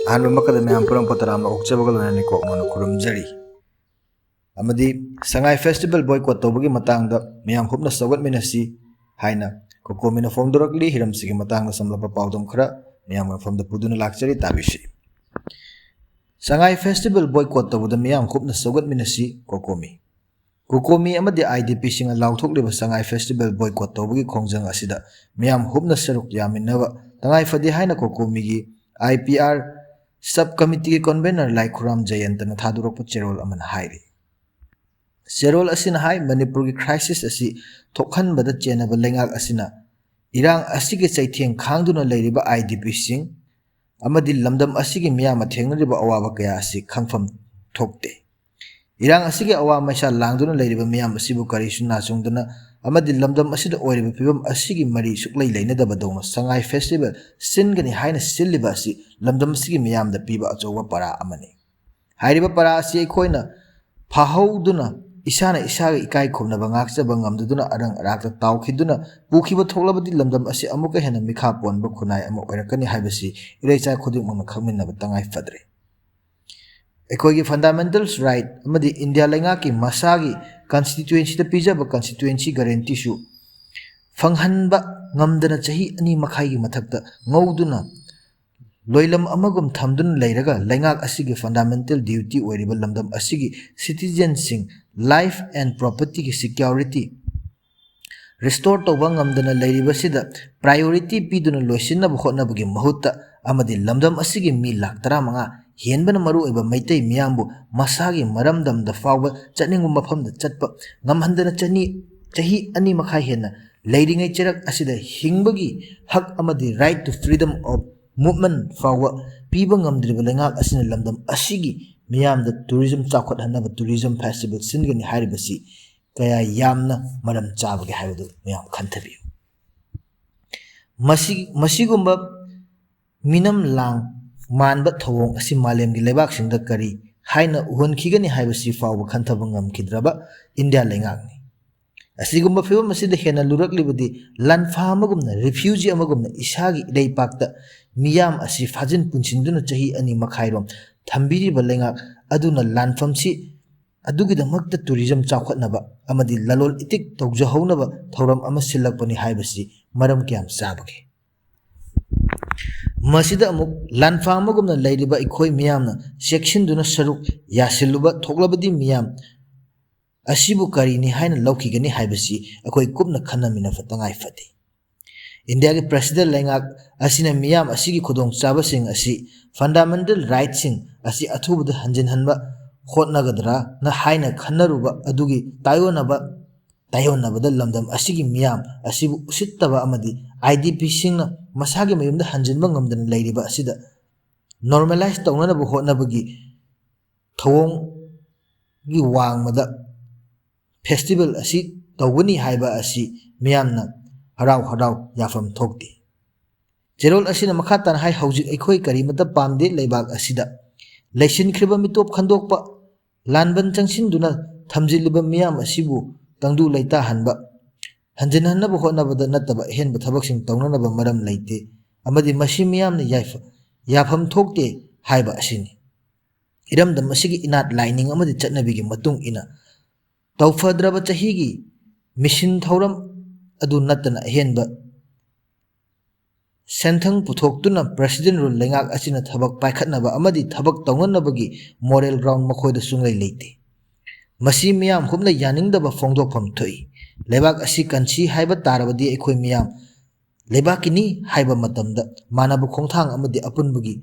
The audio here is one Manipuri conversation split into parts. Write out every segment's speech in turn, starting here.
ꯑꯍꯥꯟꯕ ꯃꯛꯀꯗ ꯃꯌꯥꯝ ꯄꯨꯔꯝ ꯄꯣꯇꯔꯥꯝꯅ ꯑꯣꯛꯆꯕꯒ ꯂꯣꯏꯅꯅ ꯀꯣꯛꯅ ꯈꯨꯔꯨꯝꯖꯔꯤ ꯑꯃꯗꯤ ꯁꯉꯥꯏ ꯐꯦꯁꯇꯤꯚꯦꯜ ꯕꯣꯏꯀꯣꯠ ꯇꯧꯕꯒꯤ ꯃꯇꯥꯡꯗ ꯃꯌꯥꯝ ꯍꯨꯞꯅ ꯁꯧꯒꯠꯃꯤꯟꯅꯁꯤ ꯍꯥꯏꯅ ꯀꯣꯀꯣꯃꯤꯅ ꯐꯣꯡꯗꯣꯔꯛꯂꯤ ꯍꯤꯔꯝꯁꯤꯒꯤ ꯃꯇꯥꯡꯗ ꯁꯝꯂꯞꯄ ꯄꯥꯎꯗꯝ ꯈꯔ ꯃꯌꯥꯝꯒꯤ ꯃꯐꯝꯗ ꯄꯨꯗꯨꯅ ꯂꯥꯛꯆꯔꯤ ꯇꯥꯕꯤꯁꯤ ꯁꯉꯥꯏ ꯐꯦꯁꯇꯤꯚꯦꯜ ꯕꯣꯏꯀꯣꯠ ꯇꯧꯕꯗ ꯃꯌꯥꯝ ꯍꯨꯞꯅ ꯁꯧꯒꯠꯃꯤꯟꯅꯁꯤ ꯀꯣꯀꯣꯃꯤ ꯑꯃꯗꯤ IDPꯁꯤꯡꯅ ꯂꯥꯎꯊꯣꯛꯂꯤꯕ ꯁꯉꯥꯏ ꯐꯦꯁꯇꯤꯚꯦꯜ ꯕꯣꯏꯀꯣꯠ ꯇꯧꯕꯒꯤ ꯈꯣꯡꯖꯪ ꯑꯁꯤꯗ ꯃꯌꯥꯝ ꯍꯨꯞꯅ ꯁꯔꯨꯛ ꯌꯥꯃꯤꯟꯅꯕ ꯇꯉꯥꯏꯐꯗꯦ ꯍꯥꯏꯅ ꯀꯣꯀꯣꯃꯤꯒꯤ IPR ꯁꯕ ꯀꯃꯤꯇꯤꯒꯤ ꯀꯟꯚꯦꯅꯔ ꯂꯥꯏꯈꯨꯔꯥꯝ ꯖꯌꯟꯇꯅ ꯊꯥꯗꯣꯔꯛꯄ ꯆꯦꯔꯣꯜ ꯑꯃꯅ ꯍꯥꯏꯔꯤ ꯆꯦꯔꯣꯜ ꯑꯁꯤꯅ ꯍꯥꯏ ꯃꯅꯤꯄꯨꯔꯒꯤ ꯈ꯭ꯔꯥꯏꯁꯤꯁ ꯑꯁꯤ ꯊꯣꯛꯍꯟꯕꯗ ꯆꯦꯟꯅꯕ ꯂꯩꯉꯥꯛ ꯑꯁꯤꯅ ꯏꯔꯥꯡ ꯑꯁꯤꯒꯤ ꯆꯩꯊꯦꯡ ꯈꯥꯡꯗꯨꯅ ꯂꯩꯔꯤꯕ IDPꯁꯤꯡ ꯑꯃꯗꯤ ꯂꯝꯗꯝ ꯑꯁꯤꯒꯤ ꯃꯤꯌꯥꯝꯅ ꯊꯦꯡꯅꯔꯤꯕ ꯑꯋꯥꯕ ꯀꯌా ꯑꯁꯤ ꯈꯪꯐꯝ ꯊꯣꯛꯇꯦ ꯏꯔꯥꯡ ꯑꯁꯤꯒꯤ ꯑꯋꯥ ꯃꯩꯁꯥ ꯂꯥꯡꯗꯨꯅ ꯂꯩꯔꯤꯕ ꯃꯤꯌꯥꯝ ꯑꯁꯤꯕꯨ ꯀꯔꯤꯁꯨ ꯅꯥꯆꯨꯡꯗꯅ ꯑꯃꯗꯤ ꯂꯝꯗꯝ ꯑꯁꯤꯗ ꯑꯣꯏꯔꯤꯕ ꯐꯤꯕꯝ ꯑꯁꯤꯒꯤ ꯃꯔꯤ ꯁꯨꯛꯂꯩ ꯂꯩꯅꯗꯕꯗꯧꯅ ꯁꯉꯥꯏ ꯐꯦꯁꯇꯤꯚꯦꯜ ꯁꯤꯟꯒꯅꯤ ꯍꯥꯏꯅ ꯁꯤꯜꯂꯤꯕ ꯑꯁꯤ ꯂꯝꯗꯝ ꯑꯁꯤꯒꯤ ꯃꯤꯌꯥꯝꯗ ꯄꯤꯕ ꯑꯆꯧꯕ ꯄꯔꯥ ꯑꯃꯅꯤ ꯍꯥꯏꯔꯤꯕ ꯄꯔꯥ ꯑꯁꯤ ꯑꯩꯈꯣꯏꯅ ꯐꯥꯍꯧꯗꯨꯅ ꯏꯁꯥꯅ ꯏꯁꯥꯒ ꯏꯀꯥꯏ ꯈꯨꯝꯅꯕ ꯉꯥꯛꯆꯕ ꯉꯝꯗꯨꯅ ꯑꯔꯪ ꯑꯔꯥꯛꯇ ꯇꯥꯎꯈꯤꯗꯨꯅ ꯄꯨꯈꯤꯕ ꯊꯣꯛꯂꯕꯗꯤ ꯂꯝꯗꯝ ꯑꯁꯤ ꯑꯃꯨꯛꯀ ꯍꯦꯟꯅ ꯃꯤꯈꯥ ꯄꯣꯟꯕ ꯈꯨꯟꯅꯥꯏ ꯑꯃ ꯑꯣꯏꯔꯛꯀꯅꯤ ꯍꯥꯏꯕꯁꯤ ꯏꯔꯩꯆꯥ ꯈꯨꯗꯤꯡꯃꯛꯅ ꯈꯪꯃꯤꯟꯅꯕ ꯇꯉꯥꯏ ꯐꯗ꯭ꯔꯦ ꯑꯩꯈꯣꯏꯒꯤ ꯐꯟꯗꯥꯃꯦꯟꯇꯦꯜꯁ ꯔꯥꯏꯠ ꯑꯃꯗꯤ ꯏꯟꯗꯤꯌꯥ ꯂꯩꯉꯥꯛꯀꯤ ꯃꯁꯥꯒꯤ ꯀꯟꯁꯇꯤꯇ꯭ꯌꯨꯑꯦꯟꯁꯤꯗ ꯄꯤꯖꯕ ꯀꯟꯁꯇꯤꯇ꯭ꯌꯨꯑꯦꯟꯁꯤ ꯒꯥꯔꯦꯟꯇꯤꯁꯨ ꯐꯪꯍꯟꯕ ꯉꯝꯗꯅ ꯆꯍꯤ 2 ꯃꯈꯥꯏꯒꯤ ꯃꯊꯛꯇ ꯉꯧꯗꯨꯅ ꯂꯣꯏꯂꯝ ꯑꯃꯒꯨꯝ ꯊꯝꯗꯨꯅ ꯂꯩꯔꯒ ꯂꯩꯉꯥꯛ ꯑꯁꯤꯒꯤ ꯐꯟꯗꯥꯃꯦꯟꯇꯦꯜ ꯗ꯭ꯌꯨꯇꯤ ꯑꯣꯏꯔꯤꯕ ꯂꯝꯗꯝ ꯑꯁꯤꯒꯤ ꯁꯤꯇꯤꯖꯦꯟꯁꯤꯡ ꯂꯥꯏꯐ ꯑꯦꯟड ꯄ꯭ꯔꯣꯄꯔꯇꯤꯒꯤ ꯁꯤꯀ꯭ꯌꯣꯔꯤꯇꯤ ꯔꯤꯁꯇꯣꯔ ꯇꯧꯕ ꯉꯝꯗꯅ ꯂꯩꯔꯤꯕꯁꯤꯗ ꯄ꯭ꯔꯥꯏꯌꯣꯔꯤꯇꯤ ꯄꯤꯗꯨꯅ ꯂꯣꯏꯁꯤꯟꯅꯕ ꯍꯣꯠꯅꯕꯒꯤ ꯃꯍꯨꯠꯇ ꯑꯃꯗꯤ ꯂꯝꯗꯝ ꯑꯁꯤꯒꯤ ꯃꯤ ꯂꯥꯛ 15 ꯍꯦꯟꯕꯅ ꯃꯔꯨꯑꯣꯏꯕ ꯃꯩꯇꯩ ꯃꯤꯌꯥꯝꯕꯨ ꯃꯁꯥꯒꯤ ꯃꯔꯝꯗꯝꯗ ꯐꯥꯎꯕ ꯆꯠꯅꯤꯡꯕ ꯃꯐꯝꯗ ꯆꯠꯄ ꯉꯝꯍꯟꯗꯅ ꯆꯍꯤ 2 ꯃꯈꯥꯏ ꯍꯦꯟꯅ ꯂꯩꯔꯤꯉꯩ ꯆꯩꯔꯛ ꯑꯁꯤꯗ ꯍꯤꯡꯕꯒꯤ ꯍꯛ ꯑꯃꯗꯤ ꯔꯥꯏꯠ ꯇꯨ ꯐ꯭रीडम ꯑꯣꯐ ꯃꯨꯚꯃꯦꯟꯠ ꯐꯥꯎꯕ ꯄꯤꯕ ꯉꯝꯗ꯭ꯔꯤꯕ ꯂꯩꯉꯥꯛ ꯑꯁꯤꯅ ꯂꯝꯗꯝ ꯑꯁꯤꯒꯤ ꯃꯤꯌꯥꯝꯗ ꯇꯨꯔꯤꯖꯝ ꯆꯥꯎꯈꯠꯍꯟꯅꯕ ꯇꯨꯔꯤꯖꯝ ꯐꯦꯁꯇꯤꯚꯦꯜ ꯁꯤꯟꯒꯅꯤ ꯍꯥꯏꯔꯤꯕꯁꯤ ꯀꯌꯥ ꯌꯥꯝꯅ ꯃꯔꯝ ꯆꯥꯕꯒꯦ ꯍꯥꯏꯕꯗꯨ ꯃꯌꯥꯝ ꯈꯟꯊꯕꯤꯌꯨ ꯃꯁꯤꯒꯨꯝꯕ ꯃꯤꯅꯝ ꯂꯥꯡ ꯃꯥꯟꯕ ꯊꯧꯑꯣꯡ ꯑꯁꯤ ꯃꯥꯂꯦꯝꯒꯤ ꯂꯩꯕꯥꯛꯁꯤꯡꯗ ꯀꯔꯤ ꯍꯥꯏꯅ ꯎꯍꯟꯈꯤꯒꯅꯤ ꯍꯥꯏꯕꯁꯤ ꯐꯥꯎꯕ ꯈꯟꯊꯕ ꯉꯝꯈꯤꯗ꯭ꯔꯕ ꯏꯟꯗꯤꯌꯥ ꯂꯩꯉꯥꯛꯅꯤ ꯑꯁꯤꯒꯨꯝꯕ ꯐꯤꯕꯝ ꯑꯁꯤꯗ ꯍꯦꯟꯅ ꯂꯨꯔꯛꯂꯤꯕꯗꯤ ꯂꯥꯟꯐꯥ ꯑꯃꯒꯨꯝꯅ ꯔꯤꯐ꯭ꯌꯨꯖꯤ ꯑꯃꯒꯨꯝꯅ ꯏꯁꯥꯒꯤ ꯏꯔꯩꯄꯥꯛꯇ ꯃꯤꯌꯥꯝ ꯑꯁꯤ ꯐꯥꯖꯤꯟ ꯄꯨꯟꯁꯤꯟꯗꯨꯅ ꯆꯍꯤ 2 ꯃꯈꯥꯏꯔꯣꯝ ꯊꯝꯕꯤꯔꯤꯕ ꯂꯩꯉꯥꯛ ꯑꯗꯨꯅ ꯂꯥꯟꯐꯝꯁꯤ ꯑꯗꯨꯒꯤꯗꯃꯛꯇ ꯇꯨꯔꯤꯖꯝ ꯆꯥꯎꯈꯠꯅꯕ ꯑꯃꯗꯤ ꯂꯂꯣꯟ ꯏꯇꯤꯛ ꯇꯧꯖꯍꯧꯅꯕ ꯊꯧꯔꯝ ꯑꯃ ꯁꯤꯜꯂꯛꯄꯅꯤ ꯍꯥꯏꯕꯁꯤ ꯃꯔꯝ ꯀꯌꯥꯝ ꯆꯥꯕꯒꯦ ꯃꯁꯤꯗ ꯑꯃꯨꯛ ꯂꯥꯟꯐꯥ ꯑꯃꯒꯨꯝꯅ ꯂꯩꯔꯤꯕ ꯑꯩꯈꯣꯏ ꯃꯤꯌꯥꯝꯅ ꯆꯦꯛꯁꯤꯟꯗꯨꯅ ꯁꯔꯨꯛ ꯌꯥꯁꯤꯜꯂꯨꯕ ꯊꯣꯛꯂꯕꯗꯤ ꯃꯤꯌꯥꯝ ꯑꯁꯤꯕꯨ ꯀꯔꯤꯅꯤ ꯍꯥꯏꯅ ꯂꯧꯈꯤꯒꯅꯤ ꯍꯥꯏꯕꯁꯤ ꯑꯩꯈꯣꯏ ꯀꯨꯞꯅ ꯈꯟꯅꯃꯤꯟꯅꯕ ꯇꯉꯥꯏ ꯐꯗꯦ ꯏꯟꯗꯤꯌꯥꯒꯤ ꯄ꯭ꯔꯦꯁꯤꯗꯦꯟꯠ ꯂꯩꯉꯥꯛ ꯑꯁꯤꯅ ꯃꯤꯌꯥꯝ ꯑꯁꯤꯒꯤ ꯈꯨꯗꯣꯡꯆꯥꯕꯁꯤꯡ ꯑꯁꯤ ꯐꯟꯗꯥꯃꯦꯟꯇꯦꯜ ꯔꯥꯏꯠꯁꯤꯡ ꯑꯁꯤ ꯑꯊꯨꯕꯗ ꯍꯟꯖꯤꯟꯍꯟꯕ ꯍꯣꯠꯅꯒꯗ꯭ꯔꯥꯅ ꯍꯥꯏꯅ ꯈꯟꯅꯔꯨꯕ ꯑꯗꯨꯒꯤ ꯇꯥꯏꯌꯣꯟꯅꯕꯗ ꯂꯝꯗꯝ ꯑꯁꯤꯒꯤ ꯃꯤꯌꯥꯝ ꯑꯁꯤꯕꯨ ꯎꯁꯤꯠꯇꯕ ꯑꯃꯗꯤ IDPꯁꯤꯡꯅ ꯃꯁꯥꯒꯤ ꯃꯌꯨꯝꯗ ꯍꯟꯖꯤꯟꯕ ꯉꯝꯗꯅ ꯂꯩꯔꯤꯕ ꯑꯁꯤꯗ ꯅꯣꯔꯃꯦꯂꯥꯏꯖ ꯇꯧꯅꯅꯕ ꯍꯣꯠꯅꯕꯒꯤ ꯊꯧꯑꯣꯡꯒꯤ ꯋꯥꯡꯃꯗ ꯐꯦꯁꯇꯤꯚꯦꯜ ꯑꯁꯤ ꯇꯧꯒꯅꯤ ꯍꯥꯏꯕ ꯑꯁꯤ ꯃꯤꯌꯥꯝꯅ ꯍꯔꯥꯎ ꯌꯥꯐꯝ ꯊꯣꯛꯇꯦ ꯆꯦꯔꯣꯜ ꯑꯁꯤꯅ ꯃꯈꯥ ꯇꯥꯅ ꯍꯥꯏ ꯍꯧꯖꯤꯛ ꯑꯩꯈꯣꯏ ꯀꯔꯤꯃꯠꯇ ꯄꯥꯝꯗꯦ ꯂꯩꯕꯥꯛ ꯑꯁꯤꯗ ꯂꯩꯁꯤꯟꯈ꯭ꯔꯤꯕ ꯃꯤꯇꯣꯞ ꯈꯟꯗꯣꯛꯄ ꯂꯥꯟꯕꯟ ꯆꯪꯁꯤꯟꯗꯨꯅ ꯊꯝꯖꯤꯜꯂꯤꯕ ꯃꯤꯌꯥꯝ ꯑꯁꯤꯕꯨ ꯇꯪꯗꯨ ꯂꯩꯇꯥꯍꯟꯕ ꯍꯟꯖꯤꯟꯍꯟꯅꯕ ꯍꯣꯠꯅꯕꯗ ꯅꯠꯇꯕ ꯑꯍꯦꯟꯕ ꯊꯕꯛꯁꯤꯡ ꯇꯧꯅꯅꯕ ꯃꯔꯝ ꯂꯩꯇꯦ ꯑꯃꯗꯤ ꯃꯁꯤ ꯃꯤꯌꯥꯝꯅ ꯌꯥꯐꯝ ꯊꯣꯛꯇꯦ ꯍꯥꯏꯕ ꯑꯁꯤꯅꯤ ꯏꯔꯝꯗꯝ ꯑꯁꯤꯒꯤ ꯏꯅꯥꯠ ꯂꯥꯏꯅꯤꯡ ꯑꯃꯗꯤ ꯆꯠꯅꯕꯤꯒꯤ ꯃꯇꯨꯡ ꯏꯟꯅ ꯇꯧꯐꯗ꯭ꯔꯕ ꯆꯍꯤꯒꯤ ꯃꯤꯁꯤꯟ ꯊꯧꯔꯝ ꯑꯗꯨ ꯅꯠꯇꯅ ꯑꯍꯦꯟꯕ ꯁꯦꯟꯊꯪ ꯄꯨꯊꯣꯛꯇꯨꯅ ꯄ꯭ꯔꯦꯁꯤꯗꯦꯟꯠ ꯔꯨꯜ ꯂꯩꯉꯥꯛ ꯑꯁꯤꯅ ꯊꯕꯛ ꯄꯥꯏꯈꯠꯅꯕ ꯑꯃꯗꯤ ꯊꯕꯛ ꯇꯧꯅꯅꯕꯒꯤ ꯃꯣꯔꯦꯜ ꯒ꯭ꯔꯥꯎꯟ ꯃꯈꯣꯏꯗ ꯁꯨꯡꯂꯩ ꯂꯩꯇꯦ ꯃꯁꯤ ꯃꯤꯌꯥꯝ ꯍꯨꯞꯅ ꯌꯥꯅꯤꯡꯗꯕ ꯐꯣꯡꯗꯣꯛꯐꯝ ꯊꯣꯛꯏ ꯂꯩꯕꯥꯛ ꯑꯁꯤ ꯀꯟꯁꯤ ꯍꯥꯏꯕ ꯇꯥꯔꯕꯗꯤ ꯑꯩꯈꯣꯏ ꯃꯤꯌꯥꯝ ꯂꯩꯕꯥꯛꯀꯤꯅꯤ ꯍꯥꯏꯕ ꯃꯇꯝꯗ ꯃꯥꯟꯅꯕ ꯈꯣꯡꯊꯥꯡ ꯑꯃꯗꯤ ꯑꯄꯨꯟꯕꯒꯤ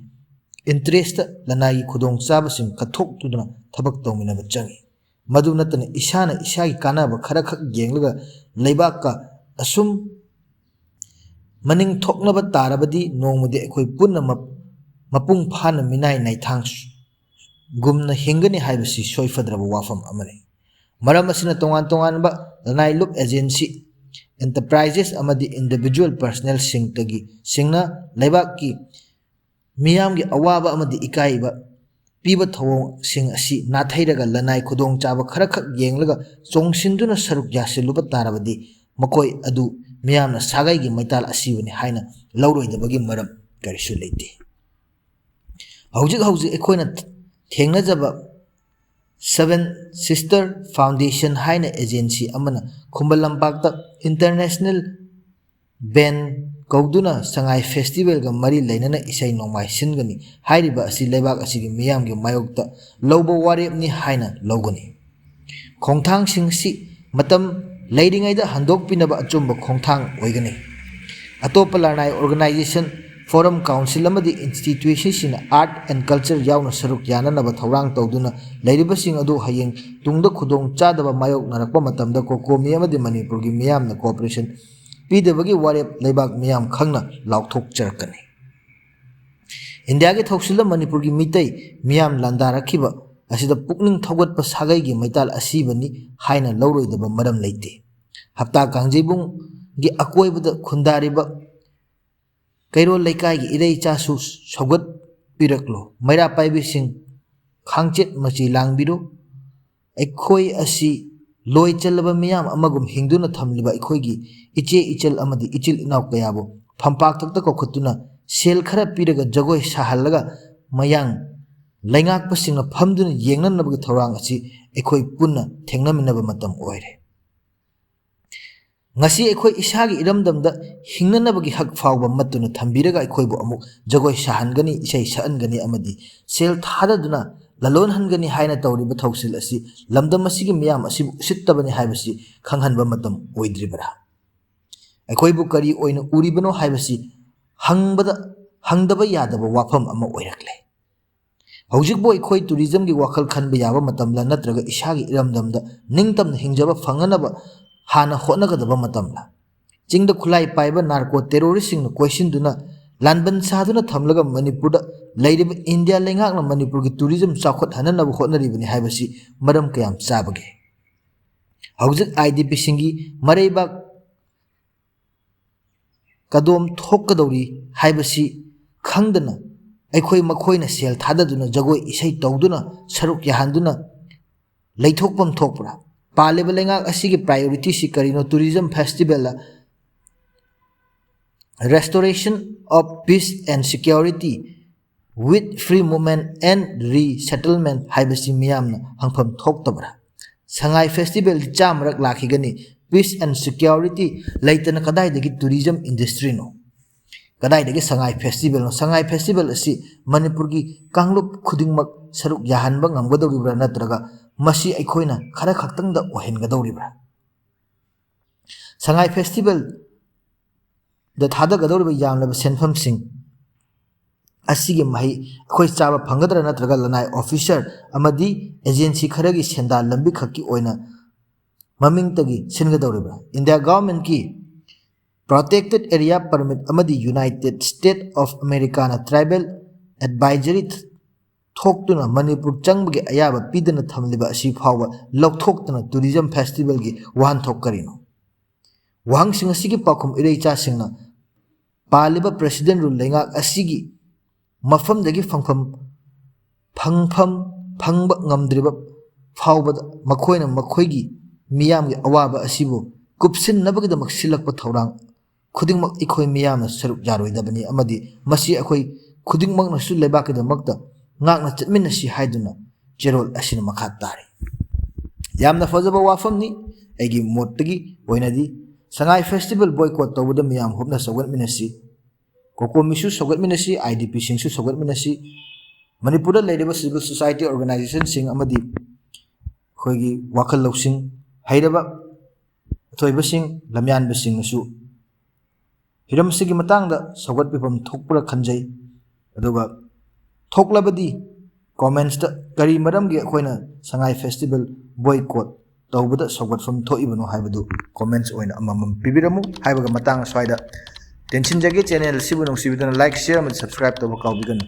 ꯏꯟꯇꯔꯦꯁꯇ ꯂꯅꯥꯏꯒꯤ ꯈꯨꯗꯣꯡꯆꯥꯕꯁꯤꯡ ꯀꯠꯊꯣꯛꯇꯨꯅ ꯊꯕꯛ ꯇꯧꯃꯤꯟꯅꯕ ꯆꯪꯏ ꯃꯗꯨ ꯅꯠꯇꯅ ꯏꯁꯥꯅ ꯏꯁꯥꯒꯤ ꯀꯥꯟꯅꯕ ꯈꯔꯈꯛ ꯌꯦꯡꯂꯒ ꯂꯩꯕꯥꯛꯀ ꯑꯁꯨꯝ ꯃꯅꯤꯡ ꯊꯣꯛꯅꯕ ꯇꯥꯔꯕꯗꯤ ꯅꯣꯡꯃꯗꯤ ꯑꯩꯈꯣꯏ ꯄꯨꯟꯅ ꯃꯄꯨꯡ ꯐꯥꯅ ꯃꯤꯅꯥꯏ ꯅꯥꯏꯊꯥꯡ ꯒꯨꯝꯅ ꯍꯤꯡꯒꯅꯤ ꯍꯥꯏꯕꯁꯤ ꯁꯣꯏꯐꯗ꯭ꯔꯕ ꯋꯥꯐꯝ ꯑꯃꯅꯤ ꯃꯔꯝ ꯑꯁꯤꯅ ꯇꯣꯉꯥꯟ ꯇꯣꯉꯥꯟꯕ ꯂꯅꯥꯏ ꯂꯨꯞ ꯑꯦꯖꯦꯟꯁꯤ ꯑꯦꯟꯇꯔꯄ꯭ꯔꯥꯏꯖꯦꯁ ꯑꯃꯗꯤ ꯏꯟꯗꯤꯚꯤꯖꯨꯋꯦꯜ ꯄꯔꯁꯅꯦꯜꯁꯤꯡꯅ ꯂꯩꯕꯥꯛꯀꯤ ꯃꯤꯌꯥꯝꯒꯤ ꯑꯋꯥꯕ ꯑꯃꯗꯤ ꯏꯀꯥꯏꯕ ꯄꯤꯕ ꯊꯧꯑꯣꯡꯁꯤꯡ ꯑꯁꯤ ꯅꯥꯊꯩꯔꯒ ꯂꯅꯥꯏ ꯈꯨꯗꯣꯡꯆꯥꯕ ꯈꯔꯈꯛ ꯌꯦꯡꯂꯒ ꯆꯣꯡꯁꯤꯟꯗꯨꯅ ꯁꯔꯨꯛ ꯌꯥꯁꯤꯜꯂꯨꯕ ꯇꯥꯔꯕꯗꯤ ꯃꯈꯣꯏ ꯑꯗꯨ ꯃꯤꯌꯥꯝꯅ ꯁꯥꯒꯩꯒꯤ ꯃꯩꯇꯥꯜ ꯑꯁꯤꯕꯅꯤ ꯍꯥꯏꯅ ꯂꯧꯔꯣꯏꯗꯕꯒꯤ ꯃꯔꯝ ꯀꯔꯤꯁꯨ ꯂꯩꯇꯦ ꯍꯧꯖꯤꯛ ꯑꯩꯈꯣꯏꯅ ꯊꯦꯡꯅꯖꯕ ꯁꯦꯚꯦꯟ ꯁꯤꯁꯇꯔ ꯐꯥꯎꯟꯗꯦꯁꯟ ꯍꯥꯏꯅ ꯑꯦꯖꯦꯟꯁꯤ ꯑꯃꯅ ꯈꯨꯝꯕꯜ ꯂꯝꯄꯥꯛꯇ ꯏꯟꯇꯔꯅꯦꯁꯅꯦꯜ ꯕꯦꯟ ꯀꯧꯗꯨꯅ ꯁꯉꯥꯏ ꯐꯦꯁꯇꯤꯚꯦꯜꯒ ꯃꯔꯤ ꯂꯩꯅꯅ ꯏꯁꯩ ꯅꯣꯡꯃꯥꯏ ꯁꯤꯟꯒꯅꯤ ꯍꯥꯏꯔꯤꯕ ꯑꯁꯤ ꯂꯩꯕꯥꯛ ꯑꯁꯤꯒꯤ ꯃꯤꯌꯥꯝꯒꯤ ꯃꯥꯌꯣꯛꯇ ꯂꯧꯕ ꯋꯥꯔꯦꯞꯅꯤ ꯍꯥꯏꯅ ꯂꯧꯒꯅꯤ꯫ ꯈꯣꯡꯊꯥꯡꯁꯤꯡꯁꯤ ꯃꯇꯝ ꯂꯩꯔꯤꯉꯩꯗ ꯍꯟꯗꯣꯛꯄꯤꯅꯕ ꯑꯆꯨꯝꯕ ꯈꯣꯡꯊꯥꯡ ꯑꯣꯏꯒꯅꯤ꯫ ꯑꯇꯣꯞꯄ ꯂꯅꯥꯏ ꯑꯣꯔꯒꯅꯥꯏꯖꯦꯁꯟ, ꯐꯣꯔꯝ, ꯀꯥꯎꯟꯁꯤꯜ ꯑꯃꯗꯤ ꯏꯟꯁꯇꯤꯇ꯭ꯌꯨꯁꯟꯁꯤꯡꯅ ꯑꯥꯔꯠ ꯑꯦꯟ ꯀꯜꯆꯔ ꯌꯥꯎꯅ ꯁꯔꯨꯛ ꯌꯥꯅꯅꯕ ꯊꯧꯔꯥꯡ ꯇꯧꯗꯨꯅ ꯂꯩꯔꯤꯕꯁꯤꯡ ꯑꯗꯨ ꯍꯌꯦꯡ ꯇꯨꯡꯗ ꯈꯨꯗꯣꯡꯆꯥꯗꯕ ꯃꯥꯌꯣꯛꯅꯔꯛꯄ ꯃꯇꯝꯗ ꯀꯣꯀꯣꯃꯤ ꯑꯃꯗꯤ ꯃꯅꯤꯄꯨꯔꯒꯤ ꯃꯤꯌꯥꯝꯅ ꯀꯣꯑꯣꯄꯔꯦꯁꯟ ꯄꯤꯗꯕꯒꯤ ꯋꯥꯔꯦꯞ ꯂꯩꯕꯥꯛ ꯃꯤꯌꯥꯝ ꯈꯪꯅ ꯂꯥꯎꯊꯣꯛꯆꯔꯛꯀꯅꯤ꯫ ꯏꯟꯗꯤꯌꯥꯒꯤ ꯊꯧꯁꯤꯜꯗ ꯃꯅꯤꯄꯨꯔꯒꯤ ꯃꯤꯇꯩ ꯃꯤꯌꯥꯝ ꯂꯥꯟꯗꯥꯔꯛꯈꯤꯕ ꯑꯁꯤꯗ ꯄꯨꯛꯅꯤꯡ ꯊꯧꯒꯠꯄ ꯁꯥꯒꯩꯒꯤ ꯃꯩꯇꯥꯜ ꯑꯁꯤꯕꯅꯤ ꯍꯥꯏꯅ ꯂꯧꯔꯣꯏꯗꯕ ꯃꯔꯝ ꯂꯩꯇꯦ꯫ ꯍꯞꯇꯥ ꯀꯥꯡꯖꯩꯕꯨꯡꯒꯤ ꯑꯀꯣꯏꯕꯗ ꯈꯨꯟꯗꯥꯔꯤꯕ ꯀꯩꯔꯣꯜ ꯂꯩꯀꯥꯏꯒꯤ ꯏꯔꯩꯆꯥꯁꯨ ꯁꯧꯒꯠꯄꯤꯔꯛꯂꯣ꯫ ꯃꯩꯔꯥ ꯄꯥꯏꯕꯤꯁꯤꯡ ꯈꯥꯡꯆꯦꯠ ꯃꯆꯤ ꯂꯥꯡꯕꯤꯔꯣ꯫ ꯑꯩꯈꯣꯏ ꯑꯁꯤ ꯂꯣꯏ ꯆꯜꯂꯕ ꯃꯤꯌꯥꯝ ꯑꯃꯒꯨꯝ ꯍꯤꯡꯗꯨꯅ ꯊꯝꯂꯤꯕ ꯑꯩꯈꯣꯏꯒꯤ ꯏꯆꯦ ꯏꯆꯜ ꯑꯃꯗꯤ ꯏꯆꯤꯜ ꯏꯅꯥꯎ ꯀꯌꯥꯕꯨ ꯐꯝꯄꯥꯛꯇ ꯀꯧꯈꯠꯇꯨꯅ ꯁꯦꯜ ꯈꯔ ꯄꯤꯔꯒ ꯖꯒꯣꯏ ꯁꯥꯍꯜꯂꯒ ꯃꯌꯥꯡ ꯂꯩꯉꯥꯛꯄꯁꯤꯡꯅ ꯐꯝꯗꯨꯅ ꯌꯦꯡꯅꯅꯕꯒꯤ ꯊꯧꯔꯥꯡ ꯑꯁꯤ ꯑꯩꯈꯣꯏ ꯄꯨꯟꯅ ꯊꯦꯡꯅꯃꯤꯟꯅꯕ ꯃꯇꯝ ꯑꯣꯏꯔꯦ꯫ ꯉꯁꯤ ꯑꯩꯈꯣꯏ ꯏꯁꯥꯒꯤ ꯏꯔꯝꯗꯝꯗ ꯍꯤꯡꯅꯅꯕꯒꯤ ꯍꯛ ꯐꯥꯎꯕ ꯃꯠꯇꯨꯅ ꯊꯝꯕꯤꯔꯒ ꯑꯩꯈꯣꯏꯕꯨ ꯑꯃꯨꯛ ꯖꯒꯣꯏ ꯁꯥꯍꯟꯒꯅꯤ, ꯏꯁꯩ ꯁꯛꯍꯟꯒꯅꯤ ꯑꯃꯗꯤ ꯁꯦꯜ ꯊꯥꯗꯗꯨꯅ ꯂꯂꯣꯟꯍꯟꯒꯅꯤ ꯍꯥꯏꯅ ꯇꯧꯔꯤꯕ ꯊꯧꯁꯤꯜ ꯑꯁꯤ ꯂꯝꯗꯝ ꯑꯁꯤꯒꯤ ꯃꯤꯌꯥꯝ ꯑꯁꯤꯕꯨ ꯎꯁꯤꯠꯇꯕꯅꯤ ꯍꯥꯏꯕꯁꯤ ꯈꯪꯍꯟꯕ ꯃꯇꯝ ꯑꯣꯏꯗ꯭ꯔꯤꯕꯔꯥ? ꯑꯩꯈꯣꯏꯕꯨ ꯀꯔꯤ ꯑꯣꯏꯅ ꯎꯔꯤꯕꯅꯣ ꯍꯥꯏꯕꯁꯤ ꯍꯪꯗꯕ ꯌꯥꯗꯕ ꯋꯥꯐꯝ ꯑꯃ ꯑꯣꯏꯔꯛꯂꯦ꯫ ꯍꯧꯖꯤꯛꯄꯨ ꯑꯩꯈꯣꯏ ꯇꯨꯔꯤꯖꯝꯒꯤ ꯋꯥꯈꯜ ꯈꯟꯕ ꯌꯥꯕ ꯃꯇꯝꯂ ꯅꯠꯇ꯭ꯔꯒ ꯏꯁꯥꯒꯤ ꯏꯔꯝꯗꯝꯗ ꯅꯤꯡꯇꯝꯅ ꯍꯤꯡꯖꯕ ꯐꯪꯅꯅꯕ ꯍꯥꯟꯅ ꯍꯣꯠꯅꯒꯗꯕ ꯃꯇꯝꯂ? ꯆꯤꯡꯗ ꯈꯨꯠꯂꯥꯏ ꯄꯥꯏꯕ ꯅꯥꯔꯀꯣ ꯇꯦꯔꯣꯔꯤꯁꯁꯤꯡꯅ ꯀꯣꯏꯁꯤꯟꯗꯨꯅ ꯂꯥꯟꯕꯟ ꯁꯥꯗꯨꯅ ꯊꯝꯂꯒ ꯃꯅꯤꯄꯨꯔꯗ ꯂꯩꯔꯤꯕ ꯏꯟꯗꯤꯌꯥ ꯂꯩꯉꯥꯛꯅ ꯃꯅꯤꯄꯨꯔꯒꯤ ꯇꯨꯔꯤꯖꯝ ꯆꯥꯎꯈꯠꯍꯟꯅꯅꯕ ꯍꯣꯠꯅꯔꯤꯕꯅꯤ ꯍꯥꯏꯕꯁꯤ ꯃꯔꯝ ꯀꯌꯥꯝ ꯆꯥꯕꯒꯦ? ꯍꯧꯖꯤꯛ IDPꯁꯤꯡꯒꯤ ꯃꯔꯩꯕꯥꯛ ꯀꯗꯣꯝ ꯊꯣꯛꯀꯗꯧꯔꯤ ꯍꯥꯏꯕꯁꯤ ꯈꯪꯗꯅ ꯑꯩꯈꯣꯏ ꯃꯈꯣꯏꯅ ꯁꯦꯜ ꯊꯥꯗꯗꯨꯅ ꯖꯒꯣꯏ ꯏꯁꯩ ꯇꯧꯗꯨꯅ ꯁꯔꯨꯛ ꯌꯥꯍꯟꯗꯨꯅ ꯂꯩꯊꯣꯛꯐꯝ ꯊꯣꯛꯄ꯭ꯔꯥ? ꯄꯥꯜꯂꯤꯕ ꯂꯩꯉꯥꯛ ꯑꯁꯤꯒꯤ ꯄ꯭ꯔꯥꯏꯌꯣꯔꯤꯇꯤꯁꯤ ꯀꯔꯤꯅꯣ? Tourism festival, restoration of peace and security with free movement and resettlement ꯍꯥꯏꯕꯁꯤ ꯃꯤꯌꯥꯝꯅ ꯍꯪꯐꯝ ꯊꯣꯛꯇꯕ꯭ꯔꯥ? ꯁꯉꯥꯏ ꯐꯦꯁꯇꯤꯚꯦꯜꯗꯤ 100ꯔꯛ ꯂꯥꯛꯈꯤꯒꯅꯤ꯫ ꯄꯤꯁ ꯑꯦꯟ ꯁꯦꯀ꯭ꯌꯨꯔꯤꯇꯤ ꯂꯩꯇꯅ ꯀꯗꯥꯏꯗꯒꯤ ꯇꯨꯔꯤꯖꯝ ꯏꯟꯗꯁꯇ꯭ꯔꯤꯅꯣ? ꯀꯗꯥꯏꯗꯒꯤ ꯁꯉꯥꯏ ꯐꯦꯁꯇꯤꯚꯦꯜꯅꯣ? ꯁꯉꯥꯏ ꯐꯦꯁꯇꯤꯚꯦꯜ ꯑꯁꯤ ꯃꯅꯤꯄꯨꯔꯒꯤ ꯀꯥꯡꯂꯨꯞ ꯈꯨꯗꯤꯡꯃꯛ ꯁꯔꯨꯛ ꯌꯥꯍꯟꯕ ꯉꯝꯒꯗꯧꯔꯤꯕ꯭ꯔꯥ ꯅꯠꯇ꯭ꯔꯒ ꯃꯁꯤ ꯑꯩꯈꯣꯏꯅ ꯈꯔ ꯈꯛꯇꯪꯗ ꯑꯣꯏꯍꯟꯒꯗꯧꯔꯤꯕ꯭ꯔꯥ? ꯁꯉꯥꯏ ꯐꯦꯁꯇꯤꯚꯦꯜꯗ ꯊꯥꯗꯒꯗꯧꯔꯤꯕ ꯌꯥꯝꯂꯕ ꯁꯦꯟꯐꯝꯁꯤꯡ ꯑꯁꯤꯒꯤ ꯃꯍꯩ ꯑꯩꯈꯣꯏ ꯆꯥꯕ ꯐꯪꯒꯗ꯭ꯔꯥ ꯅꯠꯇ꯭ꯔꯒ ꯂꯅꯥꯏ ꯑꯣꯐꯤꯁꯔ ꯑꯃꯗꯤ ꯑꯦꯖꯦꯟꯁꯤ ꯈꯔꯒꯤ ꯁꯦꯟꯗꯥꯟ ꯂꯝꯕꯤ ꯈꯛꯀꯤ ꯑꯣꯏꯅ ꯃꯃꯤꯡꯇꯒꯤ ꯁꯤꯟꯒꯗꯧꯔꯤꯕ꯭ꯔꯥ? ꯏꯟꯗꯤꯌꯥ ꯒꯚꯔꯟꯃꯦꯟꯠꯀꯤ ꯄ꯭ꯔꯣꯇꯦꯛꯇꯦꯗ ꯑꯦꯔꯤꯌꯥ ꯄꯔꯃꯤꯠ ꯑꯃꯗꯤ united state of American tribal advisory ꯊꯣꯛꯇꯨꯅ ꯃꯅꯤꯄꯨꯔ ꯆꯪꯕꯒꯤ ꯑꯌꯥꯕ ꯄꯤꯗꯅ ꯊꯝꯂꯤꯕ ꯑꯁꯤ ꯐꯥꯎꯕ ꯂꯧꯊꯣꯛꯇꯅ ꯇꯨꯔꯤꯖꯝ ꯐꯦꯁꯇꯤꯚꯦꯜꯒꯤ ꯋꯥꯍꯟꯊꯣꯛ ꯀꯔꯤꯅꯣ? ꯋꯥꯍꯪꯁꯤꯡ ꯑꯁꯤꯒꯤ ꯄꯥꯎꯈꯨꯝ ꯏꯔꯩꯆꯥꯁꯤꯡꯅ ꯄꯥꯜꯂꯤꯕ ꯄ꯭ꯔꯦꯁꯤꯗꯦꯟꯠ ꯔꯨꯜ ꯂꯩꯉꯥꯛ ꯑꯁꯤꯒꯤ ꯃꯐꯝꯗꯒꯤ ꯐꯪꯕ ꯉꯝꯗ꯭ꯔꯤꯕ ꯐꯥꯎꯕꯗ ꯃꯈꯣꯏꯅ ꯃꯈꯣꯏꯒꯤ ꯃꯤꯌꯥꯝꯒꯤ ꯑꯋꯥꯕ ꯑꯁꯤꯕꯨ ꯀꯨꯞꯁꯤꯟꯅꯕꯒꯤꯗꯃꯛ ꯁꯤꯜꯂꯛꯄ ꯊꯧꯔꯥꯡ ꯈꯨꯗꯤꯡꯃꯛ ꯑꯩꯈꯣꯏ ꯃꯤꯌꯥꯝꯅ ꯁꯔꯨꯛ ꯌꯥꯔꯣꯏꯗꯕꯅꯤ ꯑꯃꯗꯤ ꯃꯁꯤ ꯑꯩꯈꯣꯏ ꯈꯨꯗꯤꯡꯃꯛꯅꯁꯨ ꯂꯩꯕꯥꯛꯀꯤꯗꯃꯛꯇ ꯉꯥꯛꯅ ꯆꯠꯃꯤꯟꯅꯁꯤ ꯍꯥꯏꯗꯨꯅ ꯆꯦꯔꯣꯜ ꯑꯁꯤꯅ ꯃꯈꯥ ꯇꯥꯔꯤ꯫ ꯌꯥꯝꯅ ꯐꯖꯕ ꯋꯥꯐꯝꯅꯤ꯫ ꯑꯩꯒꯤ ꯃꯣꯠꯇꯒꯤ ꯑꯣꯏꯅꯗꯤ ꯁꯉꯥꯏ ꯐꯦꯁꯇꯤꯚꯦꯜ ꯕꯣꯏꯀꯣꯠ ꯇꯧꯕꯗ ꯃꯤꯌꯥꯝ ꯍꯨꯞꯅ ꯁꯧꯒꯠꯃꯤꯟꯅꯁꯤ, ꯀꯣꯀꯣꯃꯤꯁꯨ ꯁꯧꯒꯠꯃꯤꯟꯅꯁꯤ, IDPꯁꯤꯡꯁꯨ ꯁꯧꯒꯠꯃꯤꯟꯅꯁꯤ, ꯃꯅꯤꯄꯨꯔꯗ ꯂꯩꯔꯤꯕ ꯁꯤꯚꯤꯜ ꯁꯣꯁꯥꯏꯇꯤ ꯑꯣꯔꯒꯅꯥꯏꯖꯦꯁꯟꯁꯤꯡ ꯑꯃꯗꯤ ꯑꯩꯈꯣꯏꯒꯤ ꯋꯥꯈꯜ ꯂꯧꯁꯤꯡ ꯍꯩꯔꯕ ꯑꯊꯣꯏꯕꯁꯤꯡ, ꯂꯝꯌꯥꯟꯕꯁꯤꯡꯅꯁꯨ ꯍꯤꯔꯝꯁꯤꯒꯤ ꯃꯇꯥꯡꯗ ꯁꯧꯒꯠꯄꯤꯐꯝ ꯊꯣꯛꯄ꯭ꯔꯥ ꯈꯟꯖꯩ꯫ ꯑꯗꯨꯒ ꯊꯣꯛꯂꯕꯗꯤ ꯀꯣꯃꯦꯟꯠꯁꯇ ꯀꯔꯤ ꯃꯔꯝꯒꯤ ꯑꯩꯈꯣꯏꯅ ꯁꯉꯥꯏ ꯐꯦꯁꯇꯤꯚꯦꯜ ꯕꯣꯏꯀꯣꯠ ꯇꯧꯕꯗ ꯁꯧꯒꯠꯐꯝ ꯊꯣꯛꯏꯕꯅꯣ ꯍꯥꯏꯕꯗꯨ ꯀꯣꯃꯦꯟꯠꯁ ꯑꯣꯏꯅ ꯑꯃꯃꯝ ꯄꯤꯕꯤꯔꯝꯃꯨ ꯍꯥꯏꯕꯒ ꯃꯇꯥꯡ ꯑꯁ꯭ꯋꯥꯏꯗ ꯇꯦꯟꯁꯤꯟꯖꯒꯦ꯫ ꯆꯦꯅꯦꯜ ꯑꯁꯤꯕꯨ ꯅꯨꯡꯁꯤꯕꯤꯗꯨꯅ ꯂꯥꯏꯛ, ꯁꯦꯌꯔ ꯑꯃꯗꯤ ꯁꯕꯁꯀ꯭ꯔꯥꯏꯕ ꯇꯧꯕ ꯀꯥꯎꯕꯤꯒꯅꯨ꯫